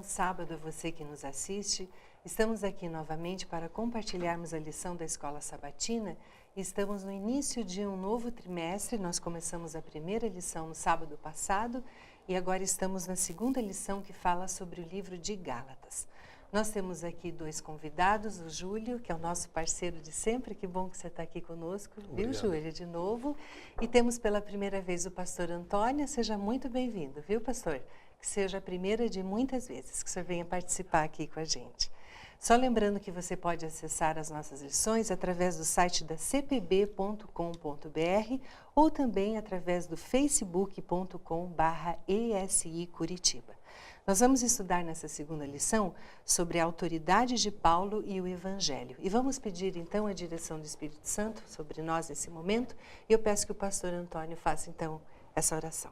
sábado a você que nos assiste. Estamos aqui novamente para compartilharmos a lição da Escola Sabatina. Estamos no início de um novo trimestre. Nós começamos a primeira lição no sábado passado e agora estamos na segunda lição que fala sobre o livro de Gálatas. Nós temos aqui dois convidados, o Júlio, que é o nosso parceiro de sempre. Que bom que você está aqui conosco, viu, Júlio, de novo. E temos pela primeira vez o pastor Antônio. Seja muito bem-vindo, viu, pastor? Que seja a primeira de muitas vezes que o senhor venha participar aqui com a gente. Só lembrando que você pode acessar as nossas lições através do site da cpb.com.br ou também através do facebook.com/ESI Curitiba. Nós vamos estudar nessa segunda lição sobre a autoridade de Paulo e o Evangelho. E vamos pedir então a direção do Espírito Santo sobre nós nesse momento. E eu peço que o pastor Antônio faça então essa oração.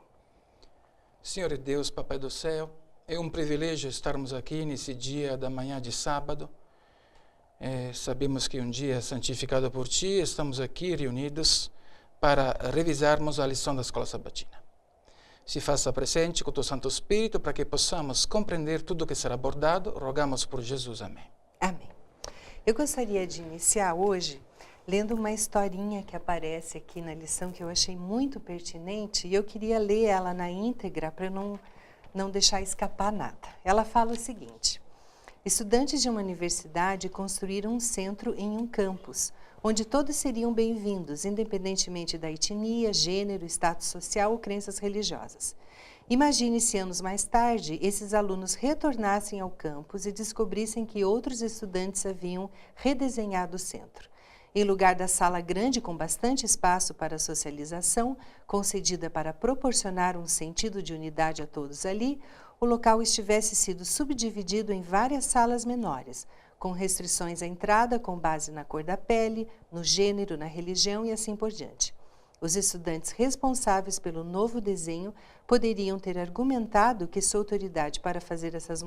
Senhor Deus, Papai do céu, é um privilégio estarmos aqui nesse dia da manhã de sábado. Sabemos que um dia santificado por Ti, estamos aqui reunidos para revisarmos a lição da Escola Sabatina. Se faça presente com o Teu Santo Espírito para que possamos compreender tudo o que será abordado. Rogamos por Jesus. Amém. Amém. Eu gostaria de iniciar hoje lendo uma historinha que aparece aqui na lição que eu achei muito pertinente e eu queria ler ela na íntegra para não deixar escapar nada. Ela fala o seguinte: estudantes de uma universidade construíram um centro em um campus, onde todos seriam bem-vindos, independentemente da etnia, gênero, status social ou crenças religiosas. Imagine se anos mais tarde, esses alunos retornassem ao campus e descobrissem que outros estudantes haviam redesenhado o centro. Em lugar da sala grande com bastante espaço para socialização, concedida para proporcionar um sentido de unidade a todos ali, o local estivesse sido subdividido em várias salas menores, com restrições à entrada com base na cor da pele, no gênero, na religião e assim por diante. Os estudantes responsáveis pelo novo desenho poderiam ter argumentado que sua autoridade para fazer essas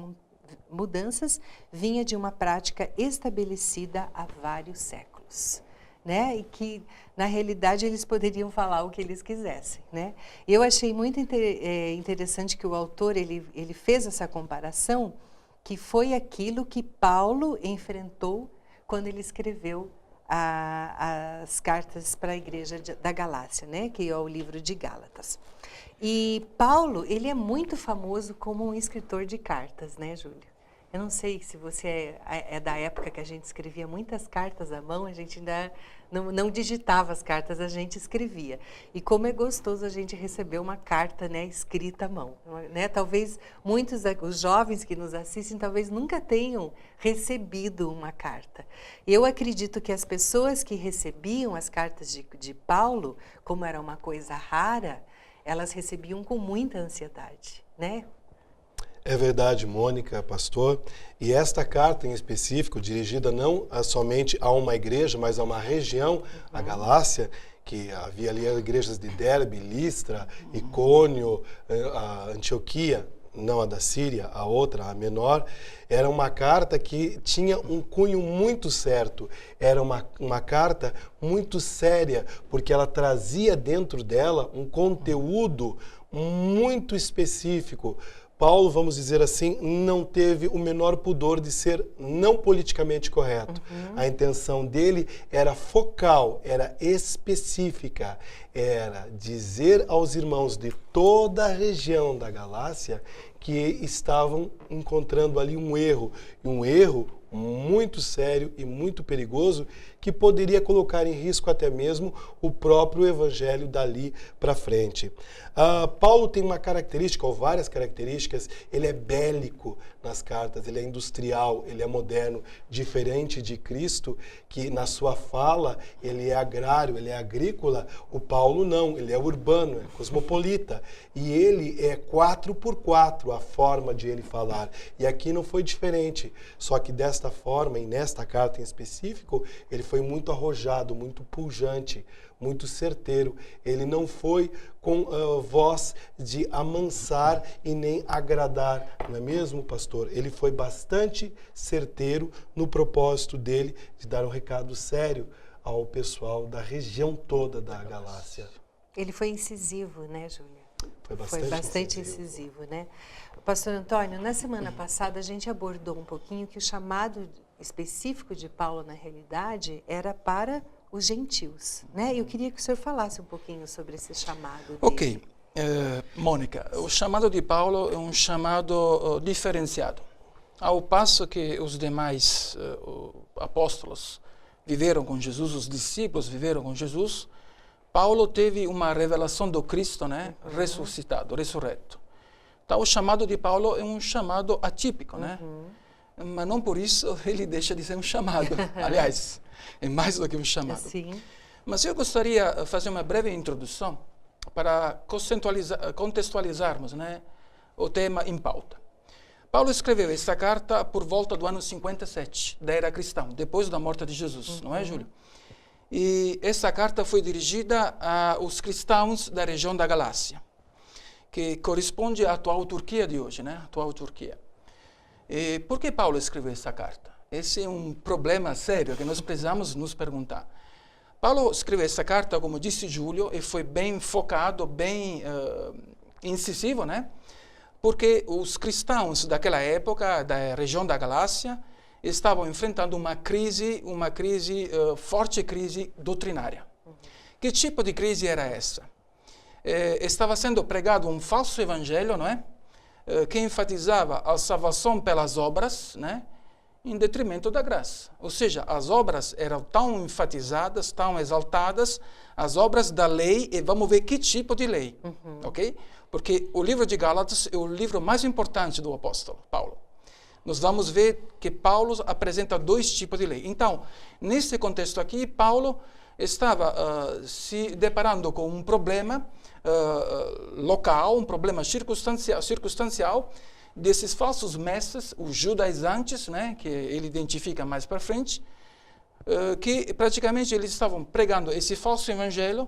mudanças vinha de uma prática estabelecida há vários séculos, né? E que, na realidade, eles poderiam falar o que eles quisessem, né? Eu achei muito interessante que o autor ele fez essa comparação, que foi aquilo que Paulo enfrentou quando ele escreveu as cartas para a igreja da Galácia, né? Que é o livro de Gálatas. E Paulo, ele é muito famoso como um escritor de cartas, né, Júlio? Eu não sei se você é da época que a gente escrevia muitas cartas à mão, a gente ainda não digitava as cartas, a gente escrevia. E como é gostoso a gente receber uma carta, né, escrita à mão, né? Talvez muitos os jovens que nos assistem talvez nunca tenham recebido uma carta. Eu acredito que as pessoas que recebiam as cartas de Paulo, como era uma coisa rara, elas recebiam com muita ansiedade, né? É verdade, Mônica, pastor. E esta carta em específico, dirigida não somente a uma igreja, mas a uma região, a Galácia, que havia ali igrejas de Derbe, Listra, Icônio, a Antioquia, não a da Síria, a outra, a menor, era uma carta que tinha um cunho muito certo, era uma carta muito séria, porque ela trazia dentro dela um conteúdo muito específico. Paulo, vamos dizer assim, não teve o menor pudor de ser não politicamente correto. A intenção dele era focal, era específica, era dizer aos irmãos de toda a região da Galácia que estavam encontrando ali um erro muito sério e muito perigoso, que poderia colocar em risco até mesmo o próprio evangelho dali para frente. Paulo tem uma característica, ou várias características, ele é bélico nas cartas, ele é industrial, ele é moderno, diferente de Cristo, que na sua fala ele é agrário, ele é agrícola. O Paulo não, ele é urbano, é cosmopolita, e ele é 4x4 a forma de ele falar, e aqui não foi diferente, só que desta forma, e nesta carta em específico, ele foi muito arrojado, muito pujante, muito certeiro. Ele não foi com voz de amansar e nem agradar, não é mesmo, pastor? Ele foi bastante certeiro no propósito dele de dar um recado sério ao pessoal da região toda da Galácia. Ele foi incisivo, né, Júlia? Foi bastante incisivo, né? Pastor Antônio, na semana passada a gente abordou um pouquinho que o chamado específico de Paulo, na realidade, era para os gentios, né? Eu queria que o senhor falasse um pouquinho sobre esse chamado dele. Ok. Mônica, o chamado de Paulo é um chamado diferenciado. Ao passo que os demais apóstolos viveram com Jesus, os discípulos viveram com Jesus, Paulo teve uma revelação do Cristo, né? Ressuscitado, ressurreto. Então, o chamado de Paulo é um chamado atípico, né? Mas não por isso ele deixa de ser um chamado. Aliás, é mais do que um chamado. Sim. Mas eu gostaria de fazer uma breve introdução para contextualizarmos, né, o tema em pauta. Paulo escreveu essa carta por volta do ano 57 da era cristã, depois da morte de Jesus, não é, Júlio? E essa carta foi dirigida aos cristãos da região da Galácia, que corresponde à atual Turquia de hoje, né? Atual Turquia. E por que Paulo escreveu essa carta? Esse é um problema sério que nós precisamos nos perguntar. Paulo escreveu essa carta, como disse Júlio, e foi bem focado, bem incisivo, né? Porque os cristãos daquela época, da região da Galácia, estavam enfrentando uma forte crise doutrinária. Que tipo de crise era essa? Estava sendo pregado um falso evangelho, não é? Que enfatizava a salvação pelas obras, né? Em detrimento da graça. Ou seja, as obras eram tão enfatizadas, tão exaltadas, as obras da lei, e vamos ver que tipo de lei, ok? Porque o livro de Gálatas é o livro mais importante do apóstolo Paulo. Nós vamos ver que Paulo apresenta dois tipos de lei. Então, nesse contexto aqui, Paulo estava se deparando com um problema local, um problema circunstancial desses falsos mestres, os judaizantes, né, que ele identifica mais para frente, que praticamente eles estavam pregando esse falso evangelho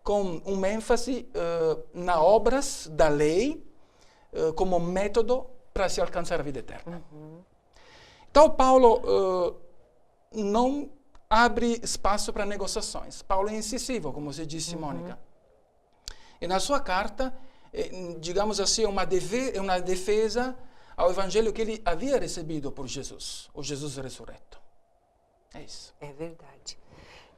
com uma ênfase nas obras da lei como método para se alcançar a vida eterna. Então, Paulo não abre espaço para negociações. Paulo é incisivo, como você disse, Mônica. E na sua carta, digamos assim, uma defesa ao evangelho que ele havia recebido por Jesus, o Jesus ressurreto. É isso. É verdade.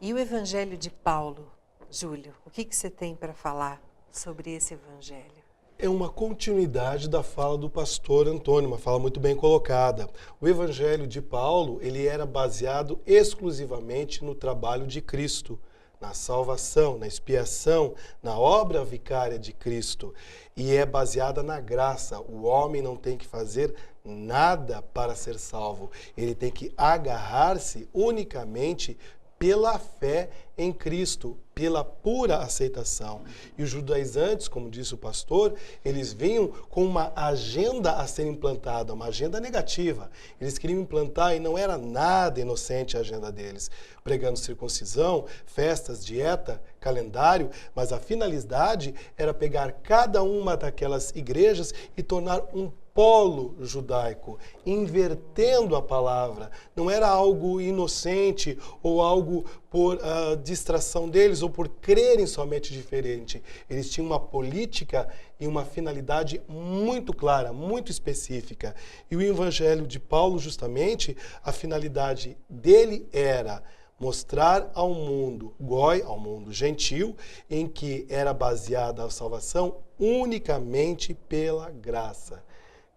E o evangelho de Paulo, Júlio, o que você tem para falar sobre esse evangelho? É uma continuidade da fala do pastor Antônio, uma fala muito bem colocada. O evangelho de Paulo, ele era baseado exclusivamente no trabalho de Cristo, na salvação, na expiação, na obra vicária de Cristo. E é baseada na graça. O homem não tem que fazer nada para ser salvo. Ele tem que agarrar-se unicamente pela fé em Cristo, pela pura aceitação. E os judaizantes, como disse o pastor, eles vinham com uma agenda a ser implantada, uma agenda negativa. Eles queriam implantar e não era nada inocente a agenda deles, pregando circuncisão, festas, dieta, calendário, mas a finalidade era pegar cada uma daquelas igrejas e tornar um polo judaico, invertendo a palavra. Não era algo inocente ou algo por distração deles ou por crerem somente diferente. Eles tinham uma política e uma finalidade muito clara, muito específica. E o evangelho de Paulo, justamente, a finalidade dele era mostrar ao mundo, goi, ao mundo gentil, em que era baseada a salvação unicamente pela graça.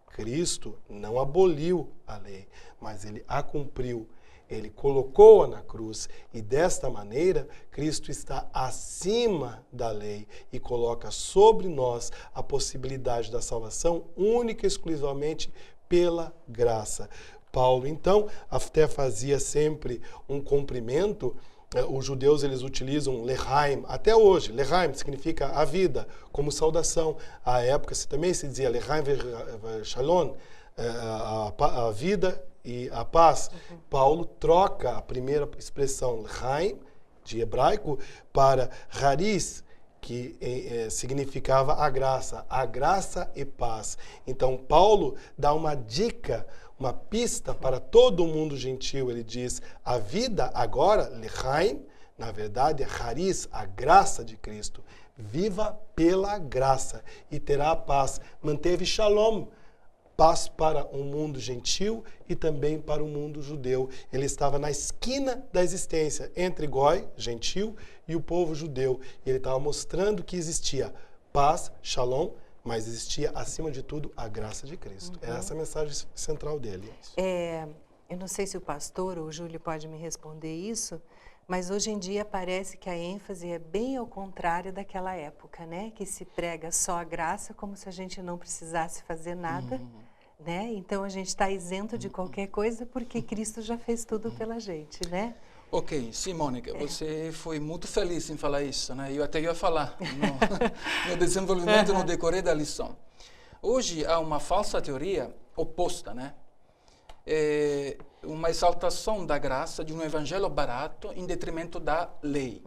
Cristo não aboliu a lei, mas ele a cumpriu. Ele colocou-a na cruz e desta maneira Cristo está acima da lei e coloca sobre nós a possibilidade da salvação única e exclusivamente pela graça. Paulo, então, até fazia sempre um cumprimento. Os judeus, eles utilizam lechaim, até hoje. Lechaim significa a vida, como saudação. À época também se dizia lechaim shalom, a vida e a paz. Paulo troca a primeira expressão lechaim, de hebraico, para haris, que significava a graça e paz. Então, Paulo dá uma dica, uma pista para todo o mundo gentil. Ele diz, a vida agora, lechaim, na verdade é haris, a graça de Cristo. Viva pela graça e terá a paz. Manteve shalom, paz para o mundo gentil e também para o mundo judeu. Ele estava na esquina da existência, entre Goi, gentil, e o povo judeu. E ele estava mostrando que existia paz, shalom, mas existia, acima de tudo, a graça de Cristo. É essa a mensagem central dele. Eu não sei se o pastor ou o Júlio pode me responder isso, mas hoje em dia parece que a ênfase é bem ao contrário daquela época, né? Que se prega só a graça como se a gente não precisasse fazer nada, né? Então a gente está isento de qualquer coisa porque Cristo já fez tudo pela gente, né? Ok, sim, Mônica, você foi muito feliz em falar isso, né? Eu até ia falar no desenvolvimento, no decorrer da lição. Hoje há uma falsa teoria oposta, né? Uma exaltação da graça de um evangelho barato em detrimento da lei.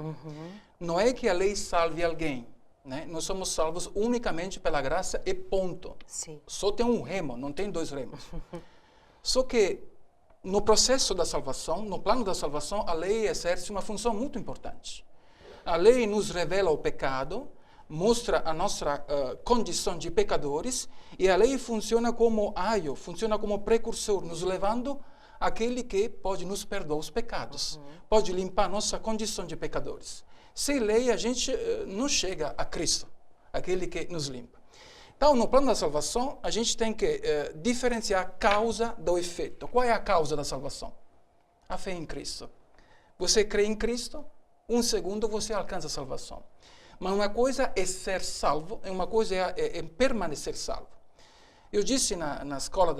Não é que a lei salve alguém, né? Nós somos salvos unicamente pela graça e ponto. Sim. Só tem um remo, não tem dois remos. Só que no processo da salvação, no plano da salvação, a lei exerce uma função muito importante. A lei nos revela o pecado, mostra a nossa condição de pecadores, e a lei funciona como aio, funciona como precursor, nos levando àquele que pode nos perdoar os pecados, pode limpar nossa condição de pecadores. Sem lei, a gente não chega a Cristo, aquele que nos limpa. Então, no plano da salvação, a gente tem que diferenciar a causa do efeito. Qual é a causa da salvação? A fé em Cristo. Você crê em Cristo, um segundo você alcança a salvação. Mas uma coisa é ser salvo, e uma coisa é permanecer salvo. Eu disse na escola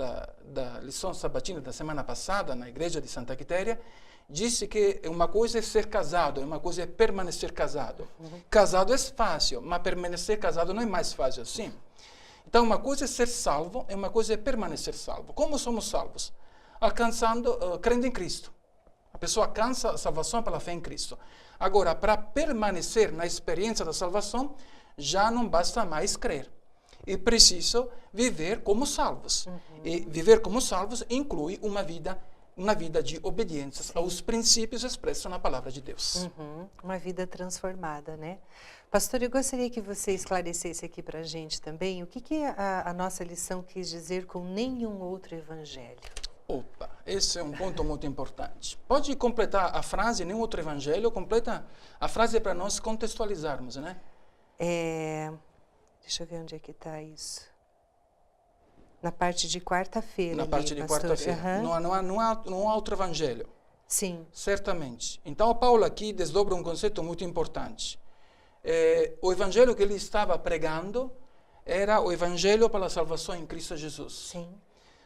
da lição sabatina da semana passada, na igreja de Santa Quitéria, disse que uma coisa é ser casado, uma coisa é permanecer casado. Casado é fácil, mas permanecer casado não é mais fácil assim. Então, uma coisa é ser salvo e uma coisa é permanecer salvo. Como somos salvos? Crendo em Cristo. A pessoa alcança a salvação pela fé em Cristo. Agora, para permanecer na experiência da salvação, já não basta mais crer. É preciso viver como salvos. E viver como salvos inclui uma vida de obediência aos princípios expressos na palavra de Deus. Uma vida transformada, né? Pastor, eu gostaria que você esclarecesse aqui para a gente também o que a nossa lição quis dizer com nenhum outro evangelho. Opa, esse é um ponto muito importante. Pode completar a frase, nenhum outro evangelho, completa a frase para nós contextualizarmos, né? Deixa eu ver onde é que está isso. Na parte de quarta-feira. Na parte de quarta-feira. Não há outro evangelho. Sim. Certamente. Então, Paulo aqui desdobra um conceito muito importante. O evangelho que ele estava pregando era o evangelho para a salvação em Cristo Jesus. Sim.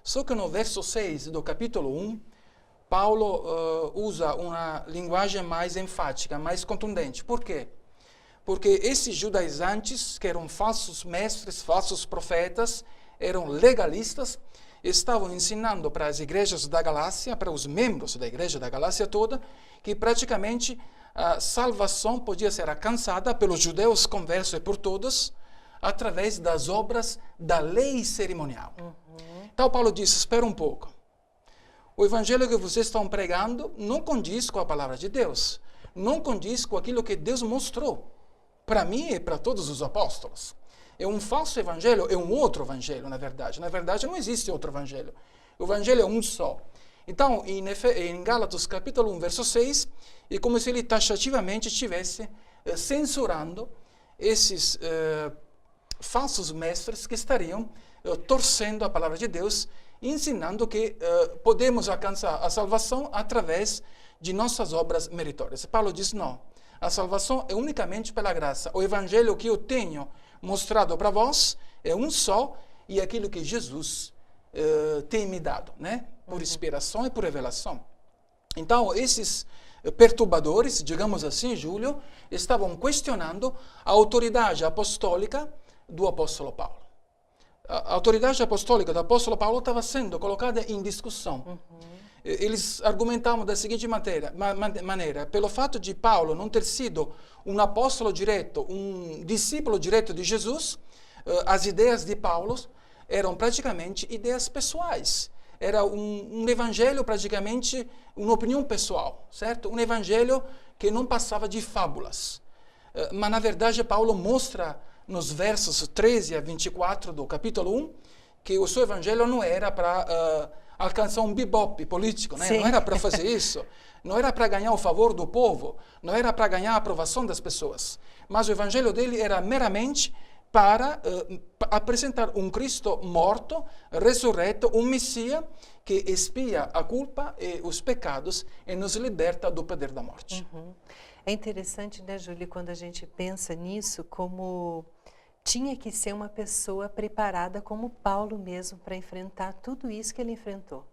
Só que no verso 6 do capítulo 1, Paulo usa uma linguagem mais enfática, mais contundente. Por quê? Porque esses judaizantes, que eram falsos mestres, falsos profetas, eram legalistas, estavam ensinando para as igrejas da Galácia, para os membros da igreja da Galácia toda, que praticamente a salvação podia ser alcançada pelos judeus conversos e por todos, através das obras da lei cerimonial. Então Paulo disse, espera um pouco. O evangelho que vocês estão pregando não condiz com a palavra de Deus, não condiz com aquilo que Deus mostrou para mim e para todos os apóstolos. É um falso evangelho, é um outro evangelho, na verdade. Na verdade, não existe outro evangelho. O evangelho é um só. Então, em Gálatas capítulo 1, verso 6, é como se ele taxativamente estivesse censurando esses falsos mestres que estariam torcendo a palavra de Deus, ensinando que podemos alcançar a salvação através de nossas obras meritórias. Paulo diz, não, a salvação é unicamente pela graça. O evangelho que eu tenho mostrado para vós é um só, e aquilo que Jesus tem me dado, né? Por inspiração e por revelação. Então, esses perturbadores, digamos assim, Júlio, estavam questionando a autoridade apostólica do apóstolo Paulo. A autoridade apostólica do apóstolo Paulo estava sendo colocada em discussão. Eles argumentavam da seguinte maneira, pelo fato de Paulo não ter sido um apóstolo direto, um discípulo direto de Jesus, as ideias de Paulo eram praticamente ideias pessoais. Era um evangelho praticamente uma opinião pessoal, certo? Um evangelho que não passava de fábulas. Mas, na verdade, Paulo mostra nos versos 13 a 24 do capítulo 1 que o seu evangelho não era para alcançar um bebop político, né? Não era para fazer isso, não era para ganhar o favor do povo, não era para ganhar a aprovação das pessoas, mas o evangelho dele era meramente para apresentar um Cristo morto, ressurreto, um Messias que expia a culpa e os pecados e nos liberta do poder da morte. É interessante, né, Júlia, quando a gente pensa nisso, como tinha que ser uma pessoa preparada como Paulo mesmo para enfrentar tudo isso que ele enfrentou.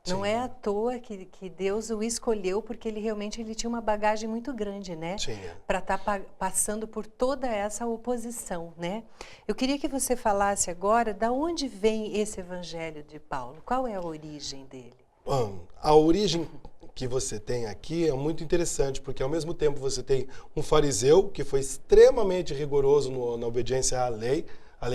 Não é à toa que Deus o escolheu, porque ele realmente tinha uma bagagem muito grande, né? Para estar passando por toda essa oposição, né? Eu queria que você falasse agora de onde vem esse evangelho de Paulo. Qual é a origem dele? Bom, a origem que você tem aqui é muito interessante, porque ao mesmo tempo você tem um fariseu que foi extremamente rigoroso na obediência à lei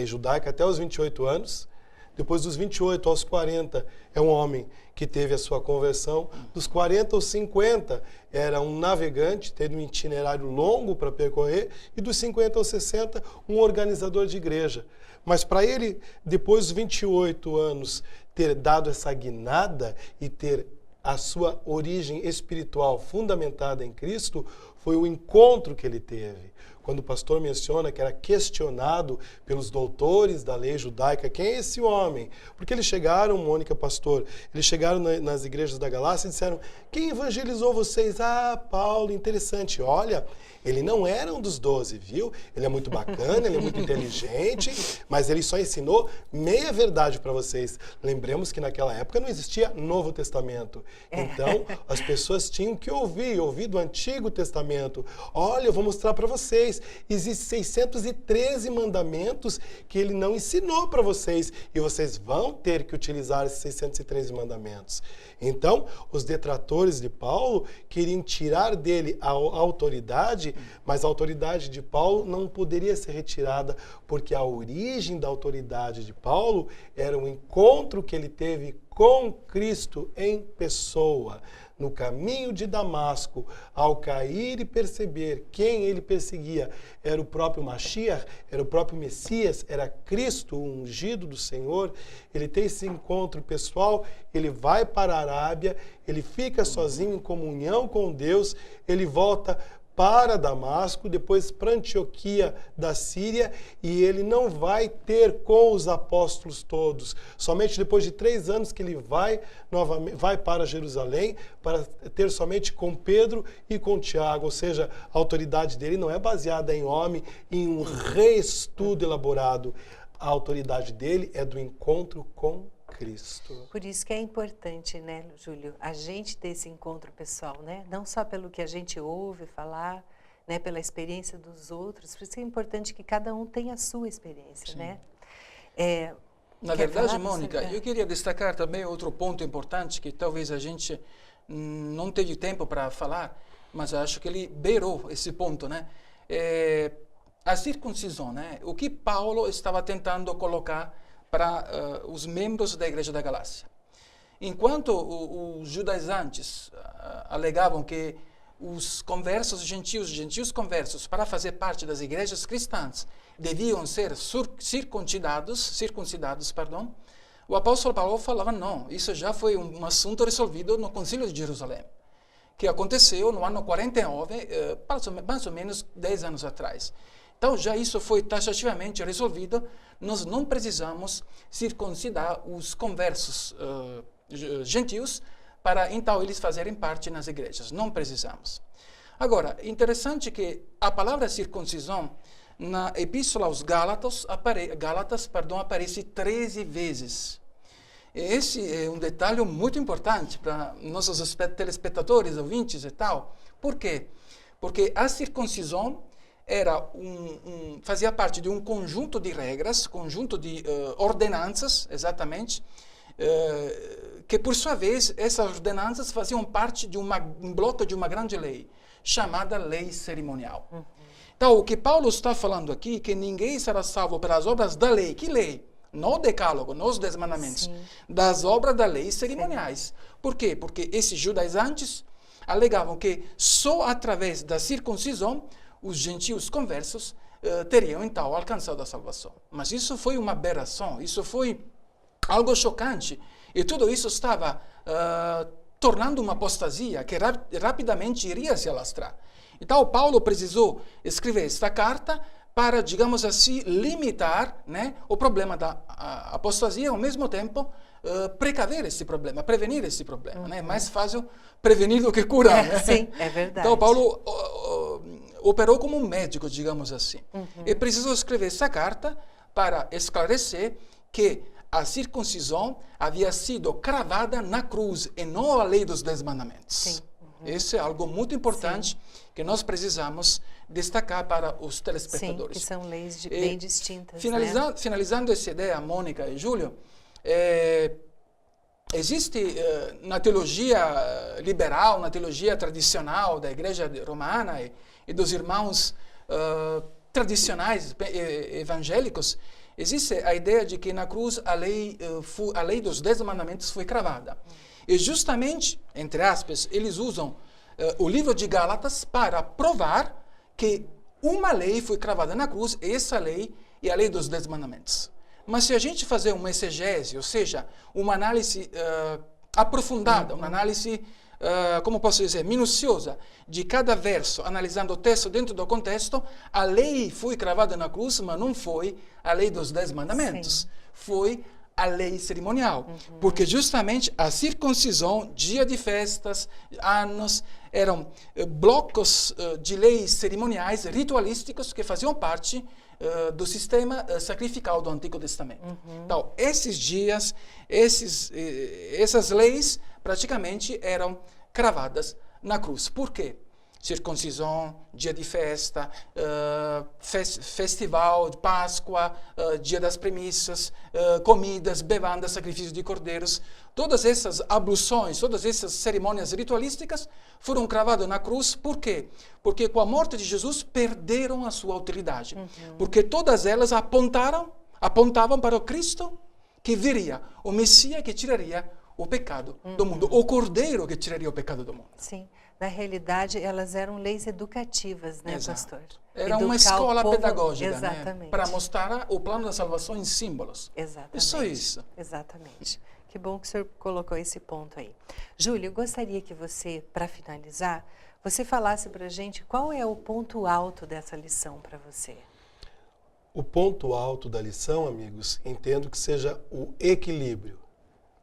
judaica até os 28 anos. Depois dos 28 aos 40 é um homem que teve a sua conversão. Dos 40 aos 50 era um navegante, tendo um itinerário longo para percorrer. E dos 50 aos 60, um organizador de igreja. Mas para ele, depois dos 28 anos, ter dado essa guinada e ter a sua origem espiritual fundamentada em Cristo, foi o encontro que ele teve. Quando o pastor menciona que era questionado pelos doutores da lei judaica, quem é esse homem? Porque eles chegaram, Mônica, pastor, eles chegaram nas igrejas da Galácia e disseram, quem evangelizou vocês? Ah, Paulo, interessante. Olha, ele não era um dos 12, viu? Ele é muito bacana, ele é muito inteligente, mas ele só ensinou meia verdade para vocês. Lembremos que naquela época não existia Novo Testamento. Então, as pessoas tinham que ouvir do Antigo Testamento. Olha, eu vou mostrar para vocês. Existem 613 mandamentos que ele não ensinou para vocês. E vocês vão ter que utilizar esses 613 mandamentos. Então, os detratores de Paulo queriam tirar dele a autoridade, mas a autoridade de Paulo não poderia ser retirada, porque a origem da autoridade de Paulo era o encontro que ele teve com Cristo em pessoa. No caminho de Damasco, ao cair e perceber quem ele perseguia era o próprio Mashiach, era o próprio Messias, era Cristo, o ungido do Senhor, ele tem esse encontro pessoal, ele vai para a Arábia, ele fica sozinho em comunhão com Deus, ele volta para Damasco, depois para Antioquia da Síria, e ele não vai ter com os apóstolos todos. Somente depois de 3 anos que ele vai para Jerusalém, para ter somente com Pedro e com Tiago. Ou seja, a autoridade dele não é baseada em homem, em um reestudo elaborado. A autoridade dele é do encontro com Cristo. Por isso que é importante, né, Júlio, a gente ter esse encontro pessoal, né? Não só pelo que a gente ouve falar, né, pela experiência dos outros, por isso que é importante que cada um tenha a sua experiência, Sim. né? Na verdade, Mônica, eu queria destacar também outro ponto importante que talvez a gente não teve tempo para falar, mas acho que ele beirou esse ponto, né? A circuncisão, né? O que Paulo estava tentando colocar para os membros da Igreja da Galácia. Enquanto os judaizantes alegavam que os conversos gentios conversos, para fazer parte das igrejas cristãs, deviam ser circuncidados, o apóstolo Paulo falava, não, isso já foi um assunto resolvido no Concílio de Jerusalém, que aconteceu no ano 49, mais ou menos 10 anos atrás. Então, já isso foi taxativamente resolvido, nós não precisamos circuncidar os conversos gentios para, então, eles fazerem parte nas igrejas. Não precisamos. Agora, interessante que a palavra circuncisão, na Epístola aos Gálatas, aparece 13 vezes. Esse é um detalhe muito importante para nossos telespectadores, ouvintes e tal. Por quê? Porque a circuncisão fazia parte de um conjunto de regras, conjunto de ordenanças, exatamente, que por sua vez essas ordenanças faziam parte de um bloco de uma grande lei, chamada lei cerimonial. Então, o que Paulo está falando aqui, que ninguém será salvo pelas obras da lei. Que lei? Não o decálogo, não os 10 mandamentos. Sim. Das obras da lei cerimoniais. Sim. Por quê? Porque esses judaizantes alegavam que só através da circuncisão os gentios conversos teriam, então, alcançado a salvação. Mas isso foi uma aberração, isso foi algo chocante. E tudo isso estava tornando uma apostasia que rapidamente iria se alastrar. Então, Paulo precisou escrever esta carta para, digamos assim, limitar, né, o problema da apostasia e, ao mesmo tempo, precaver esse problema, prevenir esse problema. Né? É mais fácil prevenir do que curar. Né? Sim, é verdade. Então, Paulo operou como um médico, digamos assim. E precisou escrever essa carta para esclarecer que a circuncisão havia sido cravada na cruz e não a lei dos 10 mandamentos. Sim. Isso é algo muito importante que nós precisamos destacar para os telespectadores. Sim, que são leis bem distintas. Finalizando essa ideia, Mônica e Júlio, existe na teologia liberal, na teologia tradicional da Igreja Romana e dos irmãos tradicionais evangélicos, existe a ideia de que na cruz a lei dos 10 mandamentos foi cravada. E justamente, entre aspas, eles usam o livro de Gálatas para provar que uma lei foi cravada na cruz, e essa lei é a lei dos 10 mandamentos. Mas se a gente fazer uma exegese, ou seja, uma análise aprofundada, uma análise, como posso dizer, minuciosa, de cada verso, analisando o texto dentro do contexto, a lei foi cravada na cruz, mas não foi a lei dos 10 mandamentos. Sim. Foi a lei cerimonial, porque justamente a circuncisão, dia de festas, anos, eram blocos de leis cerimoniais, ritualísticos, que faziam parte do sistema sacrificial do Antigo Testamento. Então, esses dias, essas leis, praticamente eram cravadas na cruz. Por quê? Circuncisão, dia de festa, festival de Páscoa, dia das primícias, comidas, bebandas, sacrifícios de cordeiros. Todas essas abluções, todas essas cerimônias ritualísticas foram cravadas na cruz. Por quê? Porque com a morte de Jesus perderam a sua utilidade. Porque todas elas apontavam para o Cristo que viria, o Messias que tiraria o pecado do mundo, o Cordeiro que tiraria o pecado do mundo. Sim. Na realidade, elas eram leis educativas, né, Exato. pastor? Era uma escola pedagógica, exatamente, né? Para mostrar o plano da salvação em símbolos. Exatamente. É só isso. Exatamente. Que bom que o senhor colocou esse ponto aí. Júlio, eu gostaria que você, para finalizar, você falasse para a gente qual é o ponto alto dessa lição para você. O ponto alto da lição, amigos, entendo que seja o equilíbrio.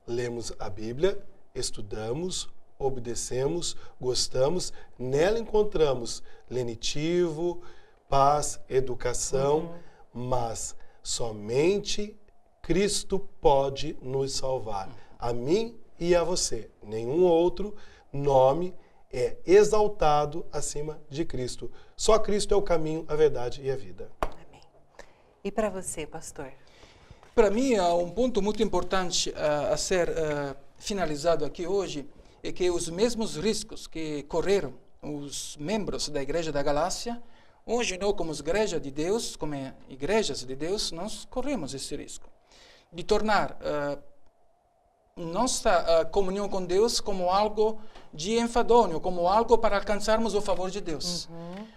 Lemos a Bíblia, estudamos, obedecemos, gostamos, nela encontramos lenitivo, paz, educação, mas somente Cristo pode nos salvar. A mim e a você. Nenhum outro nome é exaltado acima de Cristo. Só Cristo é o caminho, a verdade e a vida. Amém. E para você, pastor? Para mim, um ponto muito importante a ser finalizado aqui hoje é que os mesmos riscos que correram os membros da Igreja da Galácia, hoje nós, como igreja de Deus, como igrejas de Deus, nós corremos esse risco de tornar nossa comunhão com Deus como algo de enfadonho, como algo para alcançarmos o favor de Deus.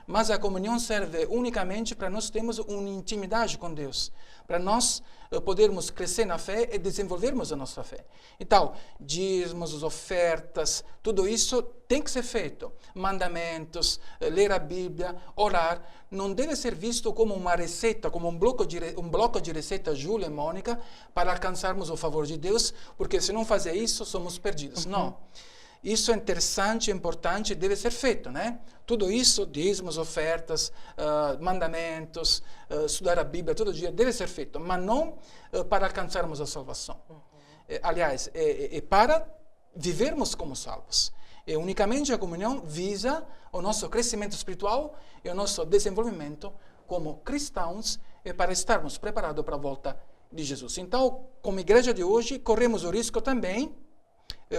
Mas a comunhão serve unicamente para nós termos uma intimidade com Deus, para nós podermos crescer na fé e desenvolvermos a nossa fé. Então, dízimos, ofertas, tudo isso tem que ser feito. Mandamentos, ler a Bíblia, orar, não deve ser visto como uma receita, como um bloco de receita, Júlia e Mônica, para alcançarmos o favor de Deus, porque se não fazer isso, somos perdidos. Não. Isso é interessante, é importante, deve ser feito, né? Tudo isso, dízimos, ofertas, mandamentos, estudar a Bíblia todo dia, deve ser feito, mas não para alcançarmos a salvação. Aliás, é para vivermos como salvos. E unicamente a comunhão visa o nosso crescimento espiritual e o nosso desenvolvimento como cristãos e para estarmos preparados para a volta de Jesus. Então, como igreja de hoje, corremos o risco também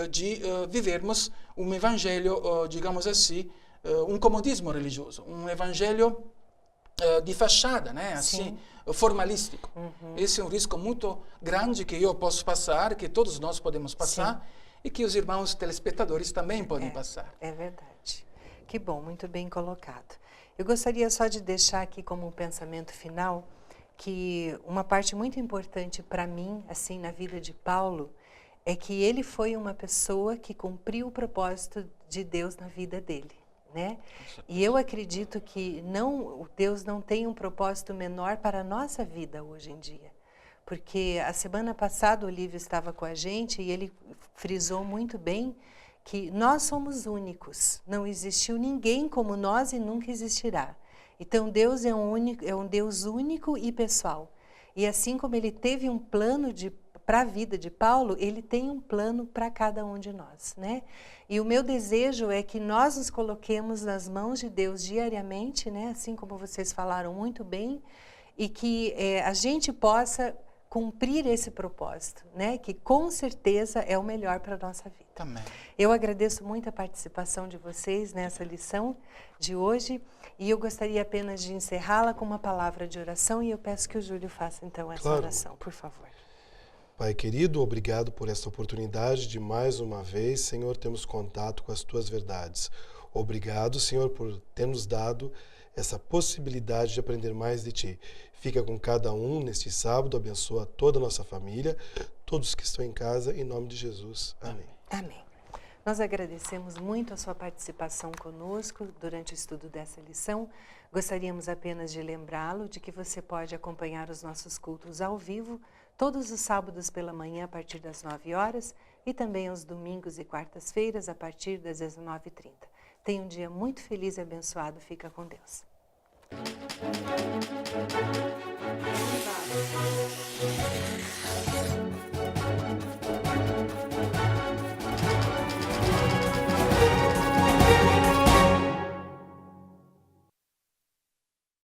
de vivermos um evangelho, digamos assim, um comodismo religioso, um evangelho de fachada, né? Assim, formalístico. Esse é um risco muito grande que eu posso passar, que todos nós podemos passar, e que os irmãos telespectadores também podem passar. É verdade. Que bom, muito bem colocado. Eu gostaria só de deixar aqui como um pensamento final que uma parte muito importante para mim, assim, na vida de Paulo, é que ele foi uma pessoa que cumpriu o propósito de Deus na vida dele, né? E eu acredito que Deus não tem um propósito menor para a nossa vida hoje em dia. Porque a semana passada o Olívio estava com a gente e ele frisou muito bem que nós somos únicos. Não existiu ninguém como nós e nunca existirá. Então Deus é um Deus único e pessoal. E assim como ele teve um plano para a vida de Paulo, ele tem um plano para cada um de nós, né? E o meu desejo é que nós nos coloquemos nas mãos de Deus diariamente, né? Assim como vocês falaram muito bem, e que a gente possa cumprir esse propósito, né? Que com certeza é o melhor para a nossa vida. Amém. Eu agradeço muito a participação de vocês nessa lição de hoje e eu gostaria apenas de encerrá-la com uma palavra de oração e eu peço que o Júlio faça então essa oração, por favor. Pai querido, obrigado por esta oportunidade de mais uma vez, Senhor, termos contato com as Tuas verdades. Obrigado, Senhor, por ter nos dado essa possibilidade de aprender mais de Ti. Fica com cada um neste sábado, abençoa toda a nossa família, todos que estão em casa, em nome de Jesus. Amém. Amém. Nós agradecemos muito a sua participação conosco durante o estudo dessa lição. Gostaríamos apenas de lembrá-lo de que você pode acompanhar os nossos cultos ao vivo todos os sábados pela manhã a partir das 9 horas e também aos domingos e quartas-feiras a partir das 19h30. Tenha um dia muito feliz e abençoado. Fica com Deus. Thank you.